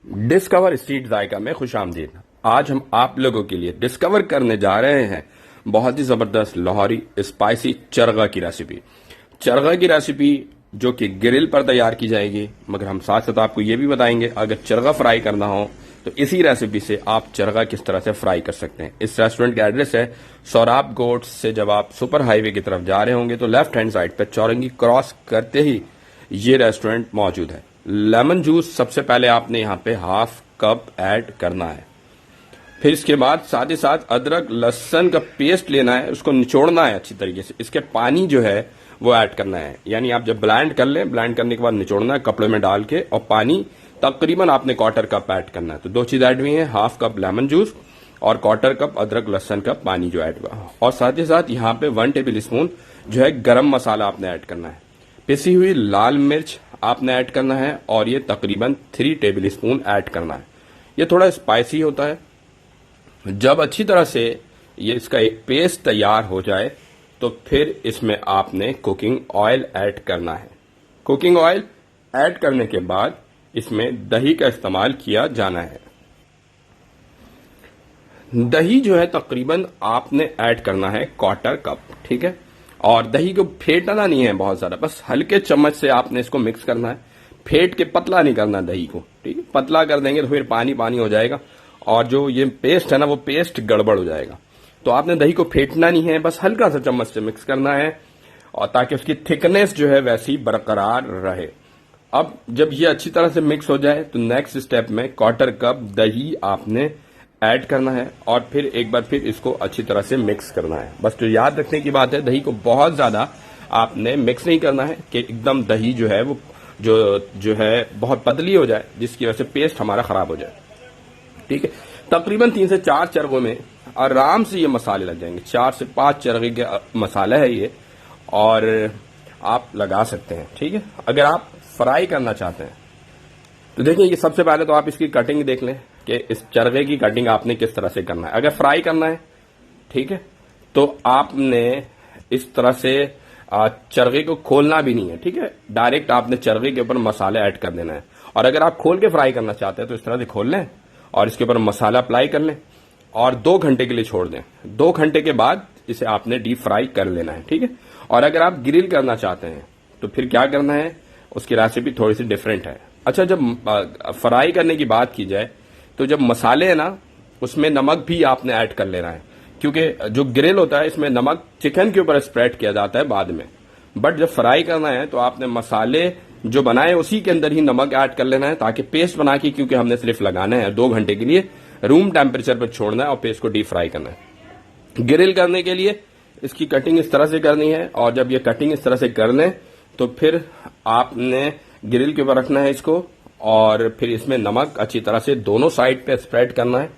Discover street जायका में खुशामदीद। आज हम आप लोगों के लिए डिस्कवर करने जा रहे हैं बहुत ही जबरदस्त लाहौरी स्पाइसी चरगा की रेसिपी। चरगा की रेसिपी जो कि ग्रिल पर तैयार की जाएगी, मगर हम साथ साथ आपको ये भी बताएंगे अगर चरगा फ्राई करना हो तो इसी रेसिपी से आप चरगा किस तरह से फ्राई कर सकते हैं। इस रेस्टोरेंट का एड्रेस है सौराब गोट्स से जब आप सुपर हाईवे की तरफ जा रहे होंगे तो लेफ्ट हैंड साइड पर चौरंगी क्रॉस करते ही ये रेस्टोरेंट मौजूद है। लेमन जूस सबसे पहले आपने यहाँ पे हाफ कप ऐड करना है। फिर इसके बाद साथ ही साथ अदरक लहसुन का पेस्ट लेना है, उसको निचोड़ना है अच्छी तरीके से। इसके पानी जो है वो ऐड करना है, यानी आप जब ब्लेंड कर लें, ब्लेंड करने के बाद निचोड़ना है कपड़े में डाल के, और पानी तकरीबन आपने क्वार्टर कप ऐड करना है। तो दो चीज ऐड हुई है, हाफ कप लेमन जूस और क्वार्टर कप अदरक लहसुन का पानी जो ऐड हुआ। और साथ ही साथ यहाँ पे 1 टेबल स्पून जो है गरम मसाला आपने ऐड करना है। पिसी हुई लाल मिर्च आपने ऐड करना है और ये तकरीबन 3 टेबल स्पून ऐड करना है। ये थोड़ा स्पाइसी होता है। जब अच्छी तरह से ये इसका एक पेस्ट तैयार हो जाए तो फिर इसमें आपने कुकिंग ऑयल ऐड करना है। कुकिंग ऑयल ऐड करने के बाद इसमें दही का इस्तेमाल किया जाना है। दही जो है तकरीबन आपने ऐड करना है क्वार्टर कप, ठीक है। और दही को फेंटना नहीं है बहुत ज्यादा, बस हल्के चम्मच से आपने इसको मिक्स करना है। फेंट के पतला नहीं करना दही को, ठीक है। पतला कर देंगे तो फिर पानी पानी हो जाएगा और जो ये पेस्ट है ना वो पेस्ट गड़बड़ हो जाएगा। तो आपने दही को फेंटना नहीं है, बस हल्का सा चम्मच से मिक्स करना है और ताकि उसकी थिकनेस जो है वैसी बरकरार रहे। अब जब ये अच्छी तरह से मिक्स हो जाए तो नेक्स्ट स्टेप में क्वार्टर कप दही आपने ऐड करना है और फिर एक बार फिर इसको अच्छी तरह से मिक्स करना है। बस जो याद रखने की बात है, दही को बहुत ज्यादा आपने मिक्स नहीं करना है कि एकदम दही जो है वो जो है बहुत पतली हो जाए जिसकी वजह से पेस्ट हमारा खराब हो जाए, ठीक है। तकरीबन 3 से 4 चरगों में आराम से ये मसाले लग जाएंगे। 4 से 5 चरगे का मसाला है ये और आप लगा सकते हैं, ठीक है। अगर आप फ्राई करना चाहते हैं तो देखिए, ये सबसे पहले तो आप इसकी कटिंग देख लें कि इस चरगे की कटिंग आपने किस तरह से करना है। अगर फ्राई करना है, ठीक है, तो आपने इस तरह से चरगे को खोलना भी नहीं है, ठीक है। डायरेक्ट आपने चरगे के ऊपर मसाला ऐड कर देना है। और अगर आप खोल के फ्राई करना चाहते हैं तो इस तरह से खोल लें और इसके ऊपर मसाला अप्लाई कर लें और 2 घंटे के लिए छोड़ दें। 2 घंटे के बाद इसे आपने डीप फ्राई कर लेना है, ठीक है। और अगर आप ग्रिल करना चाहते हैं तो फिर क्या करना है, उसकी रेसिपी थोड़ी सी डिफरेंट है। अच्छा, जब फ्राई करने की बात की जाए तो जब मसाले है ना उसमें नमक भी आपने ऐड कर लेना है, क्योंकि जो ग्रिल होता है इसमें नमक चिकन के ऊपर स्प्रेड किया जाता है बाद में, बट जब फ्राई करना है तो आपने मसाले जो बनाए उसी के अंदर ही नमक ऐड कर लेना है ताकि पेस्ट बना के, क्योंकि हमने सिर्फ लगाना है 2 घंटे के लिए, रूम टेम्परेचर पर छोड़ना है और पेस्ट को डीप फ्राई करना है। ग्रिल करने के लिए इसकी कटिंग इस तरह से करनी है और जब ये कटिंग इस तरह से कर लें तो फिर आपने ग्रिल के ऊपर रखना है इसको और फिर इसमें नमक अच्छी तरह से दोनों साइड पे स्प्रेड करना है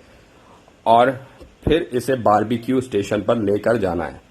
और फिर इसे बारबेक्यू स्टेशन पर लेकर जाना है।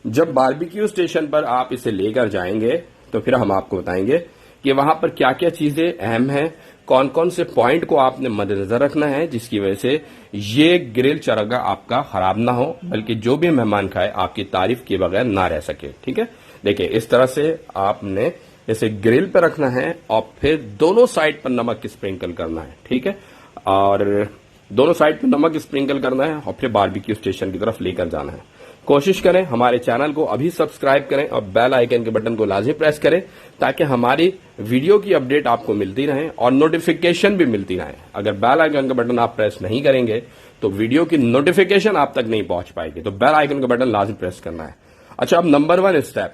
जब बारबेक्यू स्टेशन पर आप इसे लेकर जाएंगे तो फिर हम आपको बताएंगे कि वहां पर क्या क्या चीजें अहम हैं, कौन कौन से पॉइंट को आपने मद्देनजर रखना है जिसकी वजह से ये ग्रिल चरगा आपका खराब ना हो, बल्कि जो भी मेहमान खाए आपकी तारीफ किए बगैर ना रह सके, ठीक है। देखिए, इस तरह से आपने इसे ग्रिल पर रखना है और फिर दोनों साइड पर नमक स्प्रिंकल करना है, ठीक है। और दोनों साइड पर नमक स्प्रिंकल करना है और फिर बारबेक्यू स्टेशन की तरफ लेकर जाना है। कोशिश करें हमारे चैनल को अभी सब्सक्राइब करें और बेल आइकन के बटन को लाजमी प्रेस करें ताकि हमारी वीडियो की अपडेट आपको मिलती रहे और नोटिफिकेशन भी मिलती रहे। अगर बेल आइकन का बटन आप प्रेस नहीं करेंगे तो वीडियो की नोटिफिकेशन आप तक नहीं पहुंच पाएगी, तो बेल आइकन का बटन लाजमी प्रेस करना है। अच्छा, अब नंबर 1 स्टेप,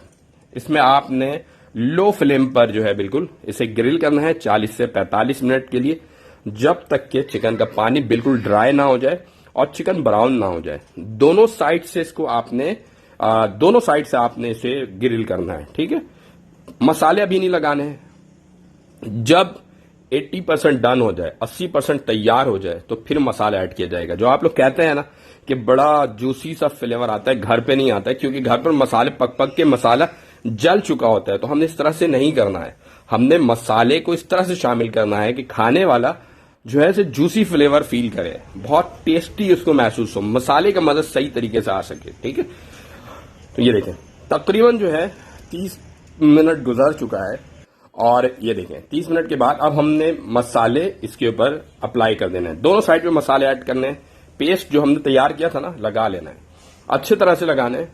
इसमें आपने लो फ्लेम पर जो है बिल्कुल इसे ग्रिल करना है 40 से 45 मिनट के लिए, जब तक कि चिकन का पानी बिल्कुल ड्राई ना हो जाए और चिकन ब्राउन ना हो जाए। दोनों साइड से इसको आपने दोनों साइड से आपने इसे ग्रिल करना है, ठीक है। मसाले अभी नहीं लगाने हैं। जब 80% डन हो जाए, 80% तैयार हो जाए तो फिर मसाला ऐड किया जाएगा। जो आप लोग कहते हैं ना कि बड़ा जूसी सा फ्लेवर आता है, घर पे नहीं आता है, क्योंकि घर पर मसाले पक पक के मसाला जल चुका होता है। तो हमने इस तरह से नहीं करना है, हमने मसाले को इस तरह से शामिल करना है कि खाने वाला जो है जूसी फ्लेवर फील करे, बहुत टेस्टी उसको महसूस हो, मसाले का मदद सही तरीके से आ सके, ठीक है। तो ये देखें, तकरीबन जो है 30 मिनट गुजर चुका है और ये देखें 30 मिनट के बाद अब हमने मसाले इसके ऊपर अप्लाई कर देने हैं। दोनों साइड पे मसाले ऐड करने हैं। पेस्ट जो हमने तैयार किया था ना, लगा लेना है, अच्छी तरह से लगाने हैं,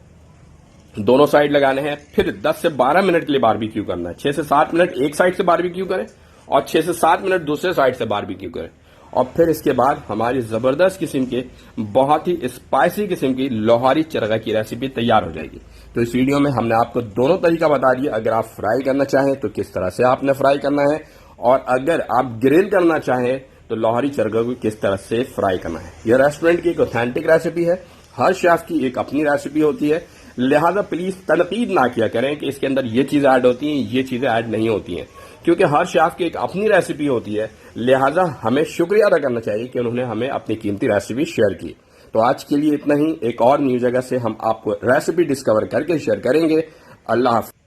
दोनों साइड लगाने हैं। फिर 10 से 12 मिनट के लिए बारबेक्यू करना है। 6 से 7 मिनट एक साइड से बारबेक्यू करें और 6 से 7 मिनट दूसरे साइड से बारबेक्यू करें। और फिर इसके बाद हमारी जबरदस्त किस्म के, बहुत ही स्पाइसी किस्म की लोहारी चरगा की रेसिपी तैयार हो जाएगी। तो इस वीडियो में हमने आपको दोनों तरीका बता दिया। अगर आप फ्राई करना चाहें तो किस तरह से आपने फ्राई करना है, और अगर आप ग्रिल करना चाहें तो लोहारी चरगा को किस तरह से फ्राई करना है। यह रेस्टोरेंट की एक ऑथेंटिक रेसिपी है। हर शेफ की एक अपनी रेसिपी होती है, लिहाजा प्लीज तनकीद ना किया करें कि इसके अंदर ये चीजें ऐड होती हैं, ये चीजें ऐड नहीं होती हैं, क्योंकि हर शेफ की एक अपनी रेसिपी होती है। लिहाजा हमें शुक्रिया अदा करना चाहिए कि उन्होंने हमें अपनी कीमती रेसिपी शेयर की। तो आज के लिए इतना ही। एक और न्यू जगह से हम आपको रेसिपी डिस्कवर करके शेयर करेंगे। अल्लाह हाफ़िज़।